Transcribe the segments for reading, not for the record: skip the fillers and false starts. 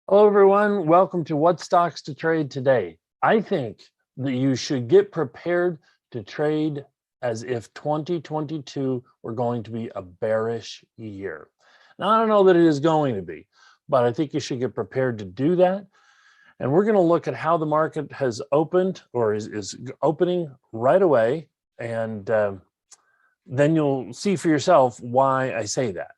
Hello, everyone. Welcome to What Stocks to Trade Today. I think that you should get prepared to trade as if 2022 were going to be a bearish year. Now, I don't know that it is going to be, but I think you should get prepared to do that. And we're going to look at how the market has opened or is opening right away. And then you'll see for yourself why I say that.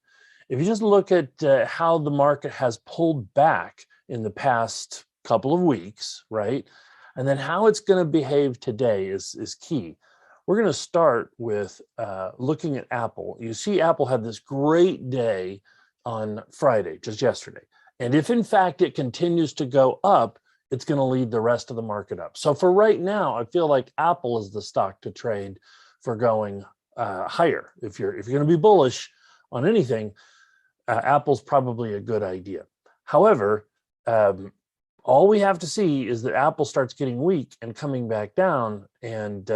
If you just look at how the market has pulled back in the past couple of weeks, right? And then how it's going to behave today is key. We're going to start with looking at Apple. You see Apple had this great day on Friday, just yesterday. And if in fact it continues to go up, it's going to lead the rest of the market up. So for right now, I feel like Apple is the stock to trade for going higher. If you're going to be bullish on anything, Apple's probably a good idea. However, all we have to see is that Apple starts getting weak and coming back down, and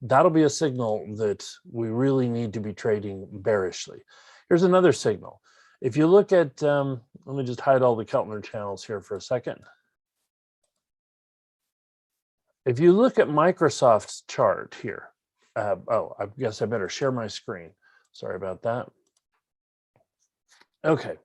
that'll be a signal that we really need to be trading bearishly. Here's another signal. If you look at, let me just hide all the Keltner channels here for a second. If you look at Microsoft's chart here, oh, I guess I better share my screen. Sorry about that. Okay.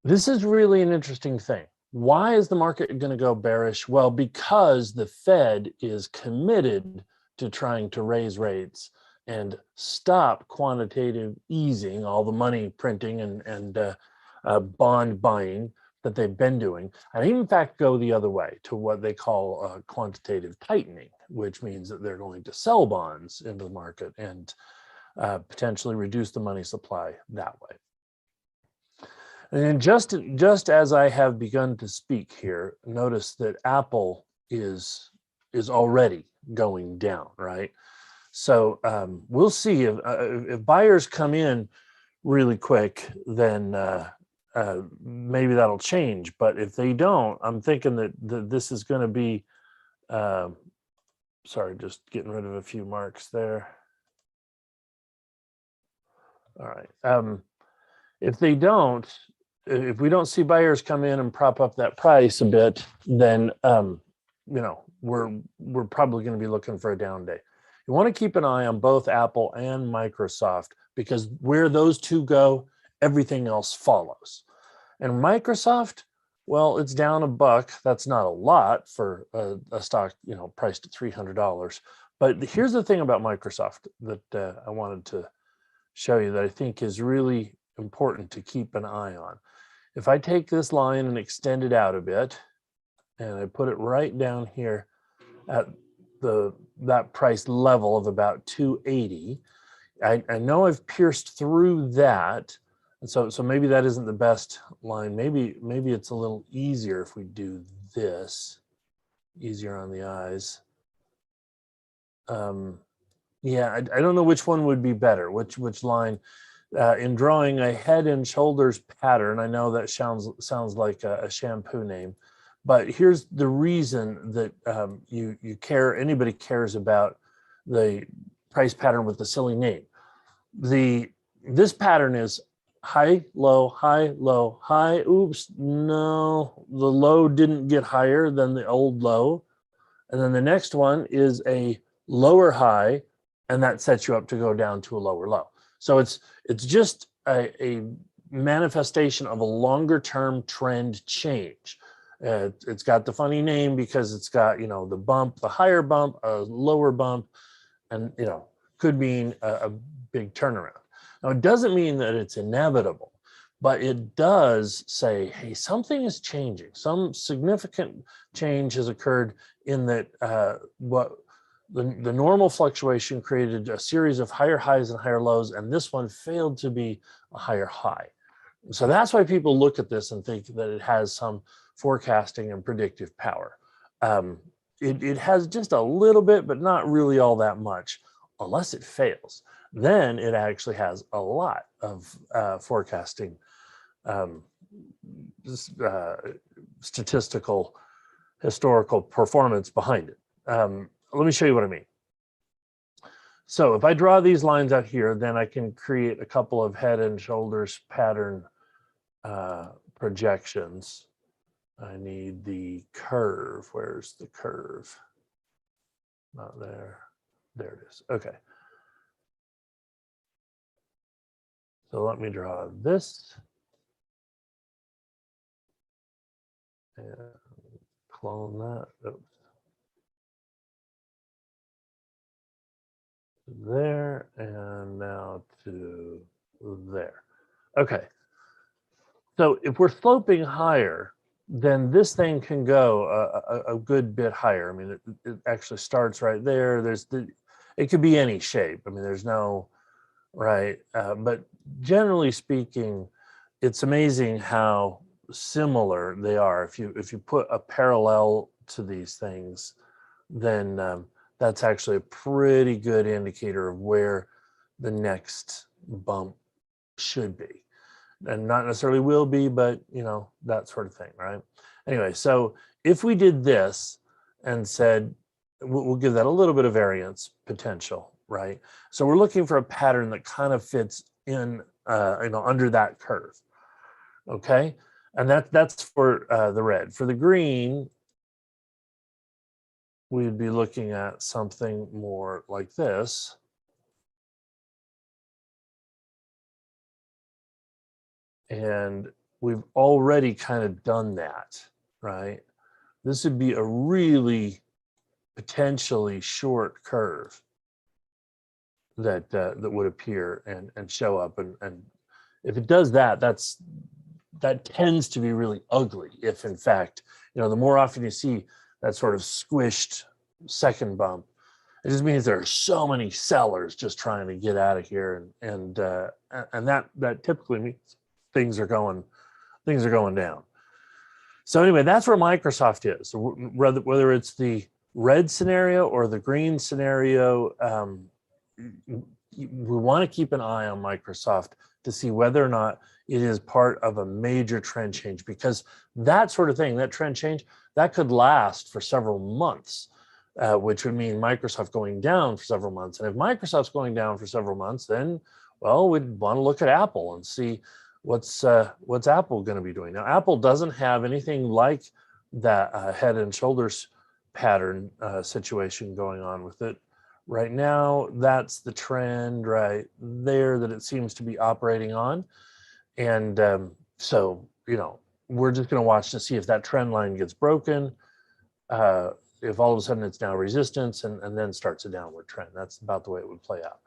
This is really an interesting thing. Why is the market going to go bearish? Well, because the Fed is committed to trying to raise rates and stop quantitative easing, all the money printing and bond buying that they've been doing, and in fact go the other way to what they call quantitative tightening, which means that they're going to sell bonds into the market and potentially reduce the money supply that way. And just as I have begun to speak here, notice that Apple is already going down, right? So we'll see if buyers come in really quick, then maybe that'll change. But if they don't, I'm thinking that this is going to be, sorry, just getting rid of a few marks there. All right. If they don't, if we don't see buyers come in and prop up that price a bit, then we're probably going to be looking for a down day. You want to keep an eye on both Apple and Microsoft, because where those two go, everything else follows. And Microsoft, well, it's down $1. That's not a lot for a stock, priced at $300. But here's the thing about Microsoft that I wanted to show you that I think is really important to keep an eye on. If I take this line and extend it out a bit, and I put it right down here at that price level of about 280, I know I've pierced through that, and so maybe that isn't the best line. Maybe it's a little easier if we do this, easier on the eyes. Yeah, I don't know which one would be better, which line. In drawing a head and shoulders pattern, I know that sounds like a shampoo name, but here's the reason that anybody cares about the price pattern with the silly name. This pattern is high, low, high, low, high. Oops, no, the low didn't get higher than the old low. And then the next one is a lower high, and that sets you up to go down to a lower low. So it's just a manifestation of a longer term trend change. It's got the funny name because it's got, the bump, the higher bump, a lower bump, and, could mean a big turnaround. Now, it doesn't mean that it's inevitable, but it does say, hey, something is changing. Some significant change has occurred in that the normal fluctuation created a series of higher highs and higher lows, and this one failed to be a higher high. So that's why people look at this and think that it has some forecasting and predictive power. It has just a little bit, but not really all that much, unless it fails. Then it actually has a lot of forecasting, statistical, historical performance behind it. Let me show you what I mean. So if I draw these lines out here, then I can create a couple of head and shoulders pattern projections. I need the curve. Where's the curve? Not there. There it is. Okay. So let me draw this. And clone that. Oops. There, and now to there. Okay. So if we're sloping higher, then this thing can go a good bit higher. I mean, it actually starts right there. It could be any shape. I mean, there's no, right? But generally speaking, it's amazing how similar they are. If you put a parallel to these things, then that's actually a pretty good indicator of where the next bump should be. And not necessarily will be, but you know, that sort of thing, right? Anyway, so if we did this and said, we'll give that a little bit of variance potential, right? So we're looking for a pattern that kind of fits in, you know, under that curve, okay? And that's for the red. For the green, we'd be looking at something more like this. And we've already kind of done that, right? This would be a really potentially short curve that that would appear and show up. And if it does that, that tends to be really ugly. If in fact, you know, the more often you see that sort of squished second bump, it just means there are so many sellers just trying to get out of here, and that typically means things are going down. So anyway, that's where Microsoft is. So whether it's the red scenario or the green scenario, we want to keep an eye on Microsoft to see whether or not it is part of a major trend change, because that sort of thing, that trend change, that could last for several months, which would mean Microsoft going down for several months. And if Microsoft's going down for several months, then, well, we'd want to look at Apple and see what's Apple going to be doing. Now, Apple doesn't have anything like that head and shoulders pattern situation going on with it. Right now, that's the trend right there that it seems to be operating on. And so, you know, we're just going to watch to see if that trend line gets broken, if all of a sudden it's now resistance and then starts a downward trend. That's about the way it would play out.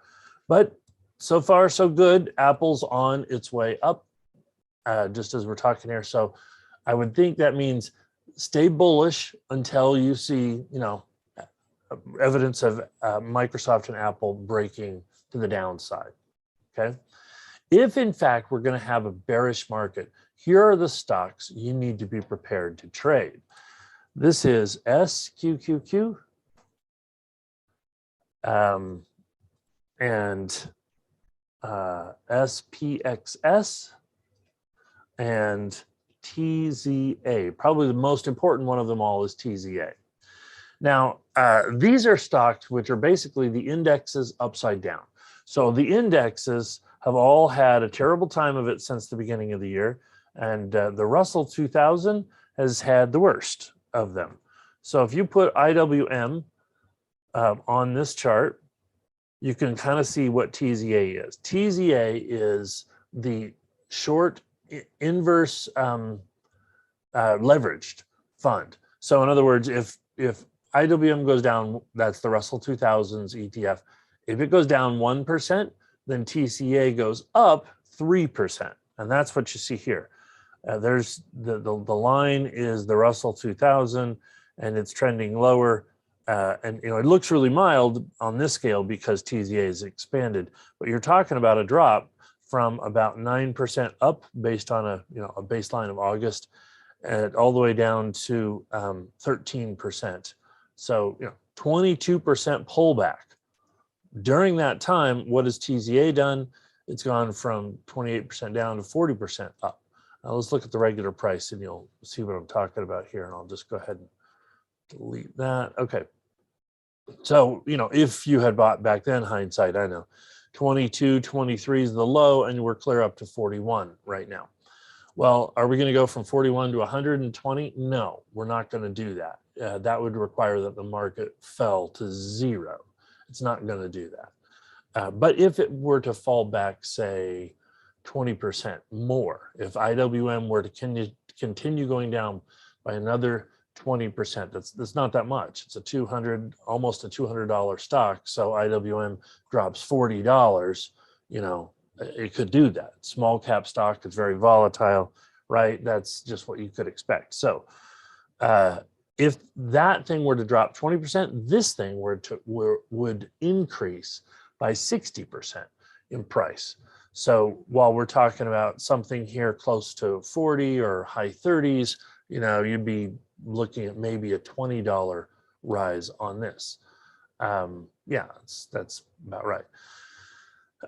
But so far, so good. Apple's on its way up, just as we're talking here. So I would think that means stay bullish until you see, you know, evidence of Microsoft and Apple breaking to the downside, okay? If in fact we're going to have a bearish market, here are the stocks you need to be prepared to trade. This is SQQQ and SPXS and TZA. Probably the most important one of them all is TZA. Now, these are stocks which are basically the indexes upside down. So the indexes have all had a terrible time of it since the beginning of the year, and the Russell 2000 has had the worst of them. So if you put IWM on this chart, you can kind of see what TZA is. TZA is the short inverse leveraged fund. So in other words, if IWM goes down, that's the Russell 2000's ETF. If it goes down 1%, then TCA goes up 3. And that's what you see here. There's the line is the Russell 2000, and it's trending lower. And you know, it looks really mild on this scale because TZA is expanded, but you're talking about a drop from about 9% up based on a baseline of August, and all the way down to 13%. So 22% pullback. During that time, what has TZA done? It's gone from 28% down to 40% up. Now let's look at the regular price and you'll see what I'm talking about here. And I'll just go ahead and delete that. Okay. So, if you had bought back then, hindsight, I know, 22, 23 is the low, and we're clear up to 41 right now. Well, are we going to go from 41 to 120? No, we're not going to do that. That would require that the market fell to zero. It's not going to do that. But if it were to fall back, say, 20% more, if IWM were to continue going down by another 20%, that's not that much. It's almost a $200 stock. So IWM drops $40, you know, it could do that. Small cap stock is very volatile, right? That's just what you could expect. So if that thing were to drop 20%, this thing would increase by 60% in price. So while we're talking about something here close to 40 or high 30s, you know, you'd be looking at maybe a $20 rise on this. Yeah, that's about right.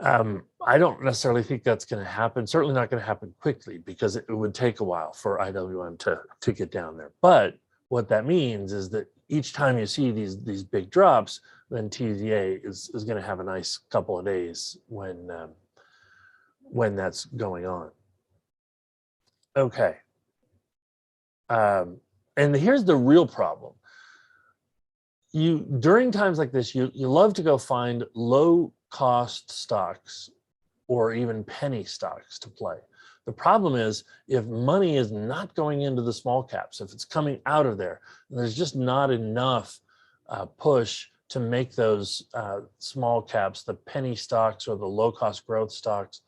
I don't necessarily think that's going to happen. Certainly not going to happen quickly, because it would take a while for IWM to get down there. But what that means is that each time you see these big drops, then TZA is going to have a nice couple of days when that's going on. Okay. And here's the real problem. During times like this, you love to go find low cost stocks or even penny stocks to play. The problem is, if money is not going into the small caps, if it's coming out of there, there's just not enough push to make those small caps, the penny stocks or the low cost growth stocks,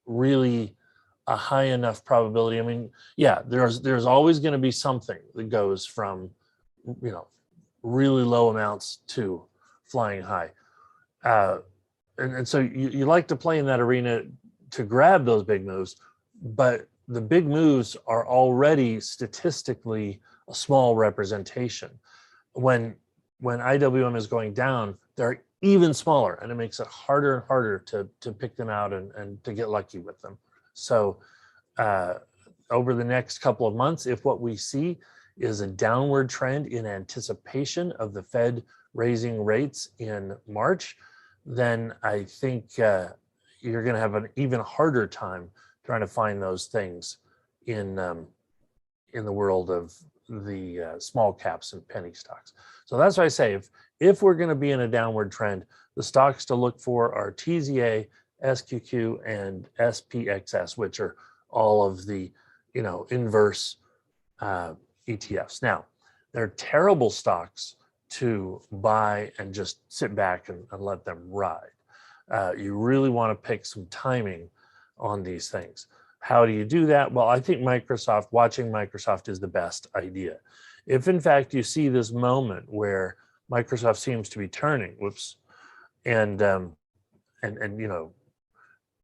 really a high enough probability. I mean, yeah, there's always going to be something that goes from, you know, really low amounts to flying high. And so you like to play in that arena to grab those big moves, but the big moves are already statistically a small representation. When IWM is going down, they're even smaller, and it makes it harder and harder to pick them out and to get lucky with them. So over the next couple of months, if what we see is a downward trend in anticipation of the Fed raising rates in March, then I think you're going to have an even harder time trying to find those things in the world of the small caps and penny stocks. So that's why I say, if we're going to be in a downward trend, the stocks to look for are TZA, SQQ, and SPXS, which are all of the, you know, inverse ETFs. Now, they're terrible stocks to buy and just sit back and let them ride. You really want to pick some timing on these things. How do you do that? Well, I think watching Microsoft is the best idea. If in fact you see this moment where Microsoft seems to be turning, and you know,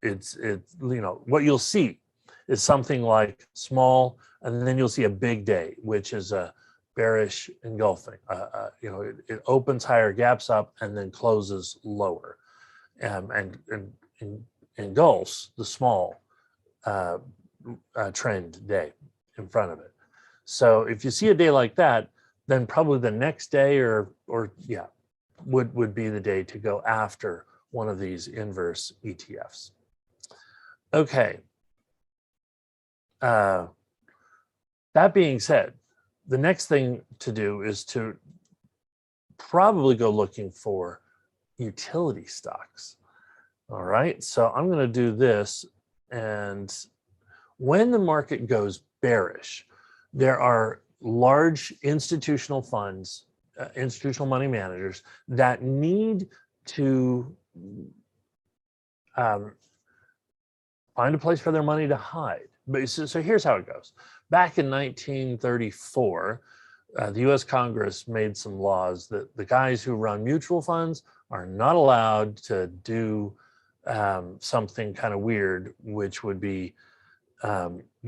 it's you know, what you'll see is something like small, and then you'll see a big day, which is a bearish engulfing. You know, it opens higher, gaps up, and then closes lower, and engulfs the small trend day in front of it. So if you see a day like that, then probably the next day or yeah, would be the day to go after one of these inverse ETFs. Okay. That being said, the next thing to do is to probably go looking for utility stocks. All right, so I'm going to do this, and when the market goes bearish, there are large institutional funds, institutional money managers that need to find a place for their money to hide. But so here's how it goes. Back in 1934, the US Congress made some laws that the guys who run mutual funds are not allowed to do something kind of weird, which would be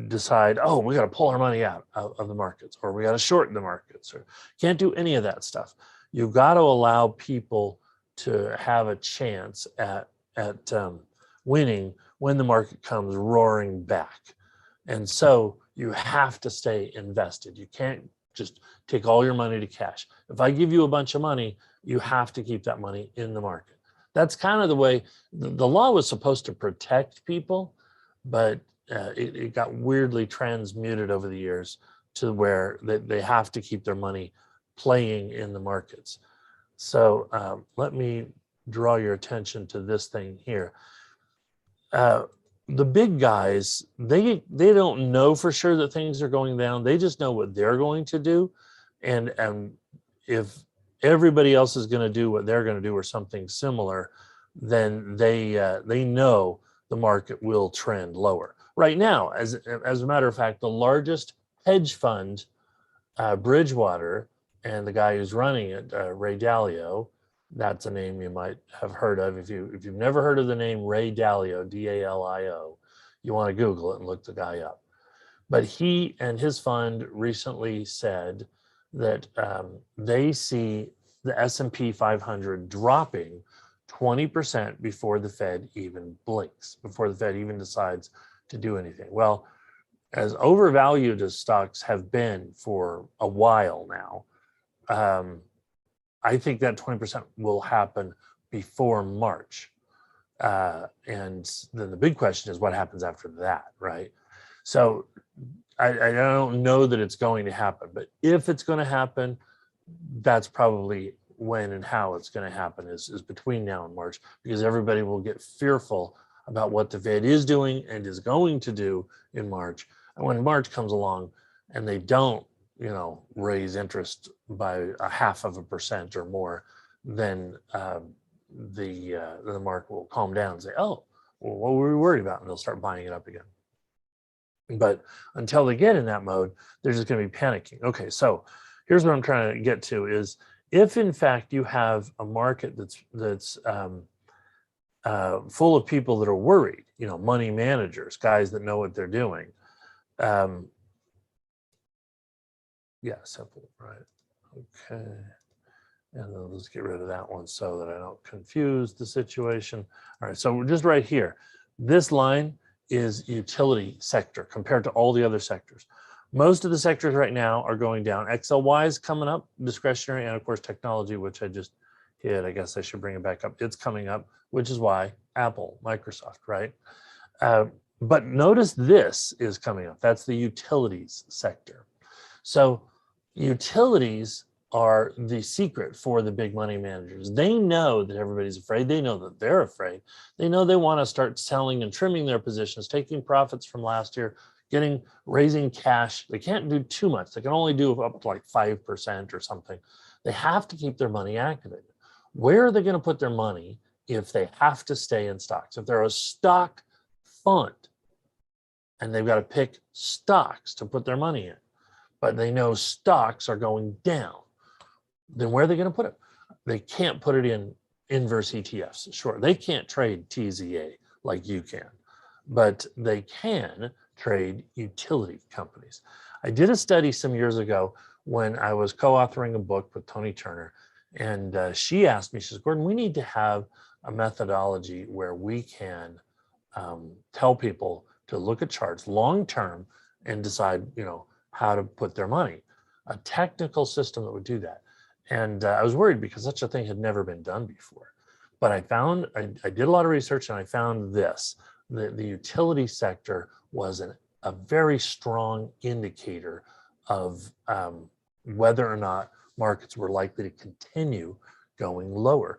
decide, oh, we got to pull our money out of the markets, or we got to short the markets, or can't do any of that stuff. You've got to allow people to have a chance at winning when the market comes roaring back. And so you have to stay invested. You can't just take all your money to cash. If I give you a bunch of money, you have to keep that money in the market. That's kind of the way the law was supposed to protect people, but it got weirdly transmuted over the years to where they have to keep their money playing in the markets. So let me draw your attention to this thing here. The big guys, they don't know for sure that things are going down. They just know what they're going to do, and if everybody else is going to do what they're going to do or something similar, then they know the market will trend lower. Right now, as a matter of fact, the largest hedge fund, Bridgewater, and the guy who's running it, Ray Dalio, that's a name you might have heard of. If you've never heard of the name Ray Dalio, D-A-L-I-O, you want to Google it and look the guy up. But he and his fund recently said that they see the S&P 500 dropping 20% before the Fed even blinks, before the Fed even decides to do anything. Well, as overvalued as stocks have been for a while now, I think that 20% will happen before March. And then the big question is what happens after that, right? So I don't know that it's going to happen, but if it's going to happen, that's probably when and how it's going to happen is between now and March, because everybody will get fearful about what the Fed is doing and is going to do in March. And when March comes along and they don't, raise interest by 0.5% or more, then the market will calm down and say, oh, well, what were we worried about? And they'll start buying it up again. But until they get in that mode, they're just going to be panicking. Okay, so here's what I'm trying to get to is if in fact you have a market that's full of people that are worried, money managers, guys that know what they're doing. Yeah, simple, right? Okay. And then let's get rid of that one so that I don't confuse the situation. All right, so we're just right here. This line is utility sector compared to all the other sectors. Most of the sectors right now are going down. XLY is coming up, discretionary, and of course technology, which I just hit. I guess I should bring it back up. It's coming up, which is why Apple, Microsoft, right? But notice this is coming up. That's the utilities sector. So utilities are the secret for the big money managers. They know that everybody's afraid. They know that they're afraid. They know they want to start selling and trimming their positions, taking profits from last year, raising cash. They can't do too much. They can only do up to like 5% or something. They have to keep their money activated. Where are they going to put their money if they have to stay in stocks? If they're a stock fund and they've got to pick stocks to put their money in, but they know stocks are going down, then where are they going to put it? They can't put it in inverse ETFs. Sure, they can't trade TZA like you can, but they can trade utility companies. I did a study some years ago when I was co-authoring a book with Tony Turner, and she asked me, she says, Gordon, we need to have a methodology where we can tell people to look at charts long-term and decide, how to put their money, a technical system that would do that. And I was worried because such a thing had never been done before. But I found, I did a lot of research and I found this, the utility sector was a very strong indicator of whether or not markets were likely to continue going lower.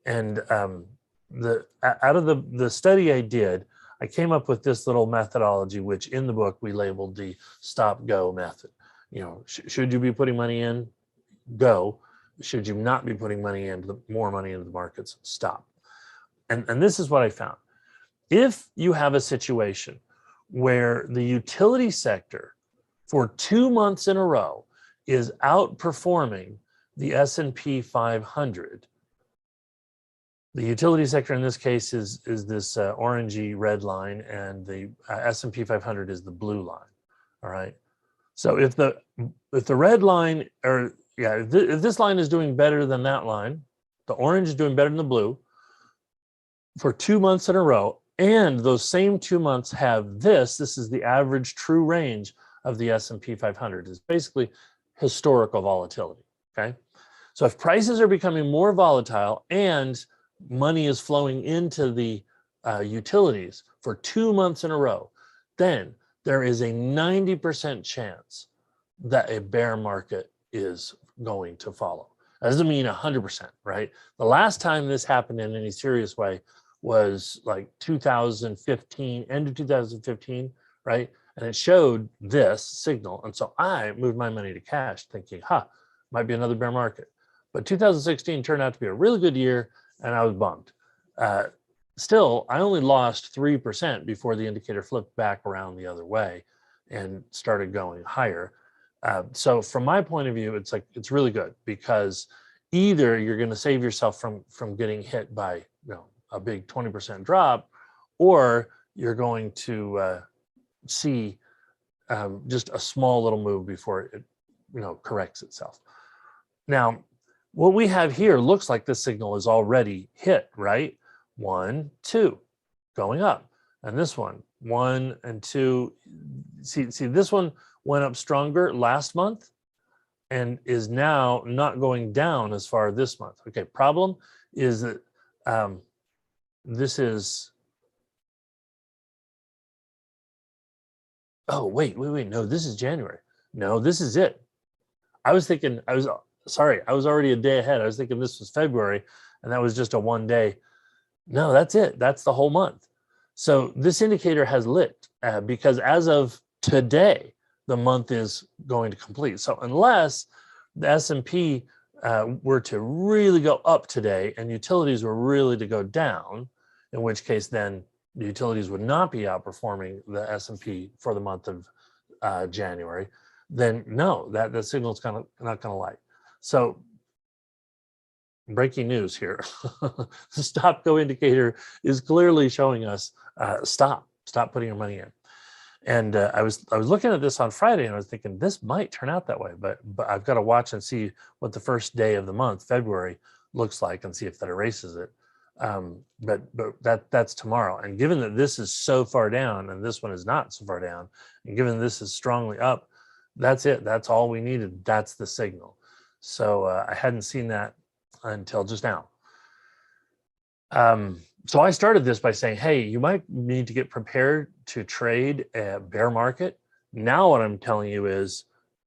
And out of the study I did, I came up with this little methodology, which in the book we labeled the stop-go method. Should you be putting money in? Go. Should you not be putting money into more money into the markets? Stop. And this is what I found. If you have a situation where the utility sector for 2 months in a row is outperforming the S&P 500, the utility sector in this case is this orangey red line, and the S&P 500 is the blue line. All right. So if the red line, or if this line is doing better than that line, the orange is doing better than the blue for 2 months in a row, and those same 2 months have this is the average true range of the S&P 500. It's basically historical volatility. Okay. So if prices are becoming more volatile and money is flowing into the utilities for 2 months in a row, then there is a 90% chance that a bear market is going to follow. That doesn't mean 100%, right? The last time this happened in any serious way was like 2015, end of 2015, right? And it showed this signal. And so I moved my money to cash thinking, might be another bear market. But 2016 turned out to be a really good year and I was bummed. Still, I only lost 3% before the indicator flipped back around the other way and started going higher. So from my point of view, it's really good because either you're going to save yourself from getting hit by a big 20% drop, or you're going to see just a small little move before it corrects itself. Now, what we have here looks like this signal is already hit, right? 1, 2, going up, and this one 1 and 2. See, this one went up stronger last month and is now not going down as far this month. Okay, problem is that this is, oh, wait, no, this is January. No, this is it. I was already a day ahead. I was thinking this was February and that was just a 1 day. No, that's it. That's the whole month. So this indicator has lit because as of today, the month is going to complete. So unless the S&P were to really go up today and utilities were really to go down, in which case then the utilities would not be outperforming the S&P for the month of January, then no, that signal is not going to light. So breaking news here. The stop go indicator is clearly showing us stop putting your money in. And I was looking at this on Friday and I was thinking this might turn out that way, but I've got to watch and see what the first day of the month, February, looks like and see if that erases it. But that's tomorrow. And given that this is so far down and this one is not so far down, and given this is strongly up, that's it. That's all we needed. That's the signal. So I hadn't seen that until just now. So I started this by saying, hey, you might need to get prepared to trade a bear market. Now what I'm telling you is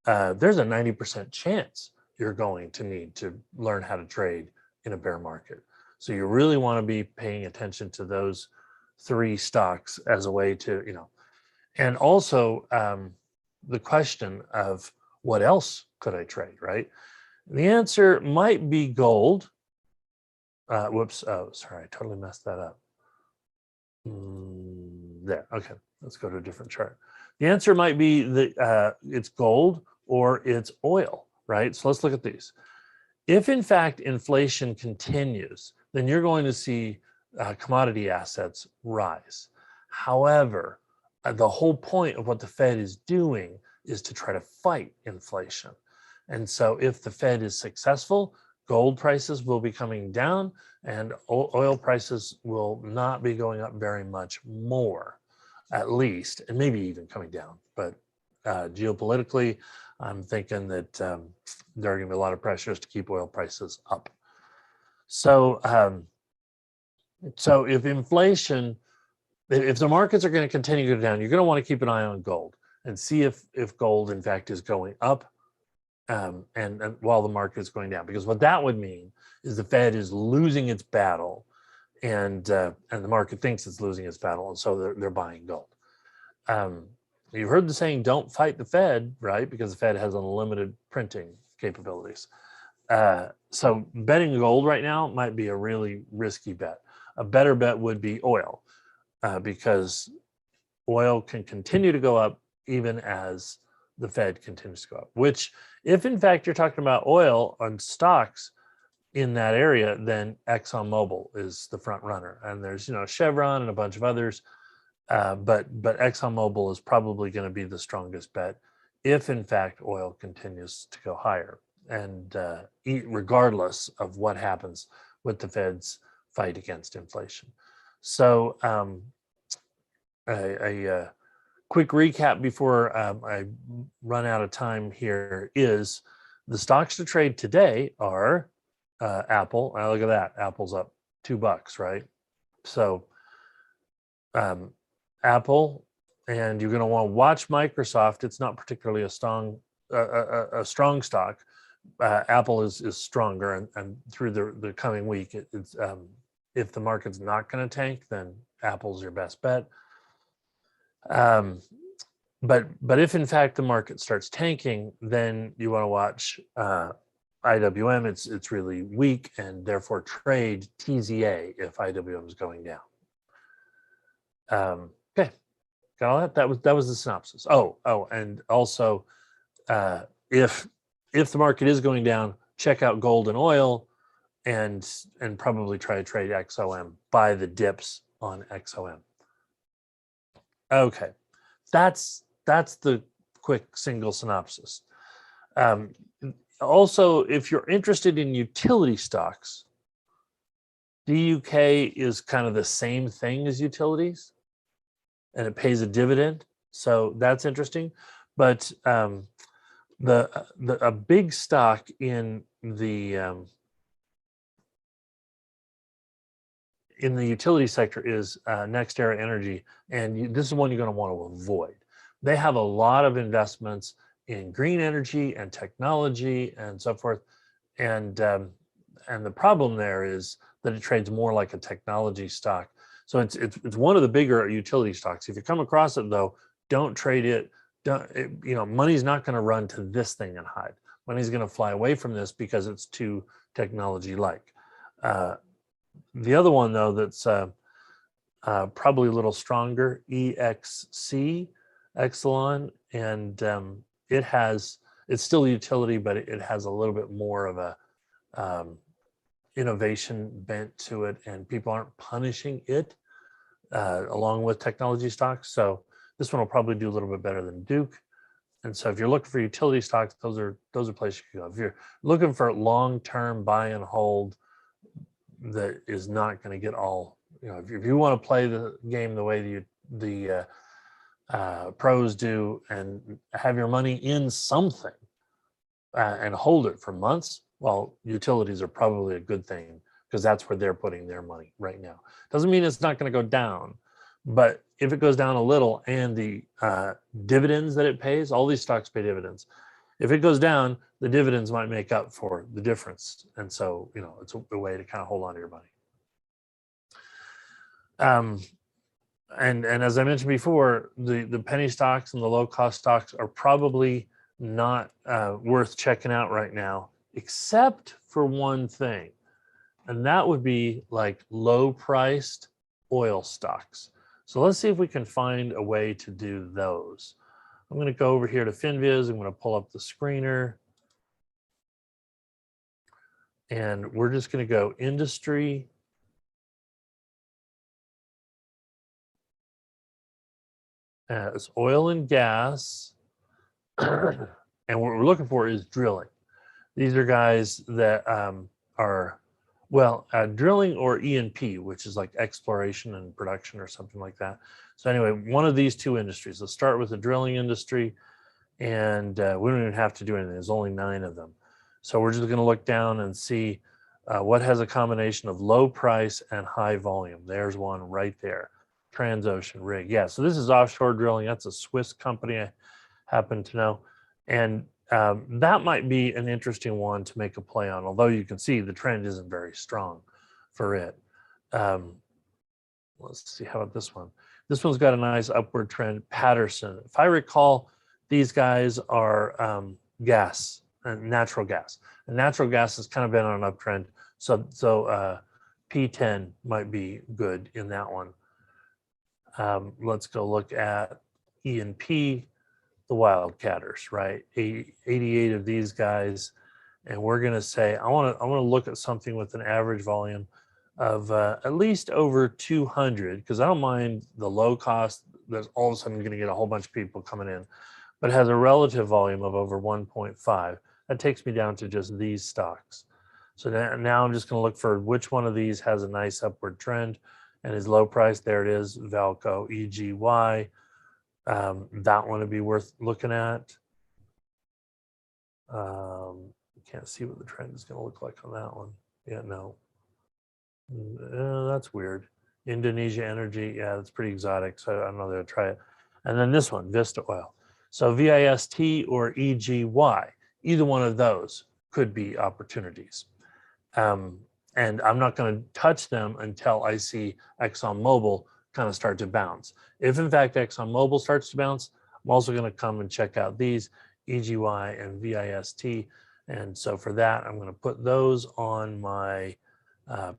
there's a 90% chance you're going to need to learn how to trade in a bear market. So you really want to be paying attention to those 3 stocks as a way to, and also the question of what else could I trade, right? The answer might be gold. Whoops. Oh, sorry. I totally messed that up. There. Okay. Let's go to a different chart. The answer might be that it's gold or it's oil, right? So let's look at these. If in fact inflation continues, then you're going to see commodity assets rise. However, the whole point of what the Fed is doing is to try to fight inflation. And so if the Fed is successful, gold prices will be coming down and oil prices will not be going up very much more, at least, and maybe even coming down. But geopolitically, I'm thinking that there are going to be a lot of pressures to keep oil prices up. So, so if inflation, if the markets are going to continue to go down, you're going to want to keep an eye on gold and see if gold, in fact, is going up. And while the market is going down, because what that would mean is the Fed is losing its battle, and the market thinks it's losing its battle, and so they're buying gold. You've heard the saying, "Don't fight the Fed," right? Because the Fed has unlimited printing capabilities. So betting gold right now might be a really risky bet. A better bet would be oil, because oil can continue to go up even as the Fed continues to go up, which if in fact you're talking about oil on stocks in that area, then ExxonMobil is the front runner. And there's, Chevron and a bunch of others. But ExxonMobil is probably going to be the strongest bet if in fact oil continues to go higher, and regardless of what happens with the Fed's fight against inflation. So a quick recap before I run out of time here is the stocks to trade today are Apple. Look at that. Apple's up $2, right? So Apple and you're going to want to watch Microsoft. It's not particularly a strong stock. Apple is stronger, and through the coming week, it's if the market's not going to tank, then Apple's your best bet. But if in fact the market starts tanking, then you want to watch IWM. It's really weak, and therefore trade TZA if IWM is going down. Okay, got all that. That was the synopsis. Oh, and also if the market is going down, check out gold and oil, and probably try to trade XOM. Buy the dips on XOM. Okay, that's the quick single synopsis. Also, if you're interested in utility stocks, DUK is kind of the same thing as utilities, and it pays a dividend, so that's interesting. But a big stock in the utility sector is NextEra Energy, and this is one you're going to want to avoid. They have a lot of investments in green energy and technology and so forth, and the problem there is that it trades more like a technology stock. So it's one of the bigger utility stocks. If you come across it though, don't trade it. Money's not going to run to this thing and hide. Money's going to fly away from this because it's too technology-like. The other one though that's probably a little stronger, EXC, Exelon, and it's still a utility, but it has a little bit more of a innovation bent to it, and people aren't punishing it along with technology stocks. So this one will probably do a little bit better than Duke. And so if you're looking for utility stocks, those are places you can go. If you're looking for long-term buy and hold that is not going to get all, if you want to play the game the way the pros do and have your money in something and hold it for months, well, utilities are probably a good thing because that's where they're putting their money right now. Doesn't mean it's not going to go down, but if it goes down a little and the dividends that it pays, all these stocks pay dividends. If it goes down, the dividends might make up for the difference. And so, it's a way to kind of hold on to your money. And as I mentioned before, the penny stocks and the low cost stocks are probably not worth checking out right now, except for one thing, and that would be like low priced oil stocks. So let's see if we can find a way to do those. I'm going to go over here to FinViz. I'm going to pull up the screener, and we're just going to go industry. It's oil and gas. And what we're looking for is drilling. These are guys that are, drilling or E&P, which is like exploration and production or something like that. So anyway, one of these two industries. Let's start with the drilling industry, and we don't even have to do anything. There's only 9 of them. So we're just going to look down and see what has a combination of low price and high volume. There's one right there. Transocean rig. Yeah, so this is offshore drilling. That's a Swiss company, I happen to know. And that might be an interesting one to make a play on, although you can see the trend isn't very strong for it. Let's see, how about this one? This one's got a nice upward trend. Patterson. If I recall, these guys are gas and natural gas. And natural gas has kind of been on an uptrend. So P10 might be good in that one. Let's go look at E&P, the Wildcatters, right? 88 of these guys, and we're going to say I want to look at something with an average volume of at least over 200, because I don't mind the low cost. There's all of a sudden going to get a whole bunch of people coming in, but it has a relative volume of over 1.5. That takes me down to just these stocks. So now I'm just going to look for which one of these has a nice upward trend and is low price. There it is, Valco, EGY. That one would be worth looking at. Can't see what the trend is going to look like on that one. Yeah, no. That's weird. Indonesia Energy, yeah, that's pretty exotic. So I don't know, they'll try it. And then this one, Vista Oil. So VIST or EGY, either one of those could be opportunities. And I'm not going to touch them until I see ExxonMobil kind of start to bounce. If in fact ExxonMobil starts to bounce, I'm also going to come and check out these EGY and VIST. And so for that, I'm going to put those on my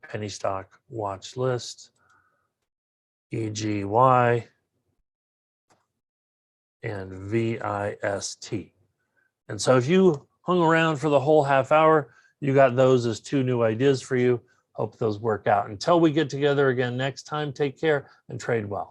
penny stock watch list. EGY and VIST. And so if you hung around for the whole half hour, you got those as 2 new ideas for you. Hope those work out. Until we get together again next time, take care and trade well.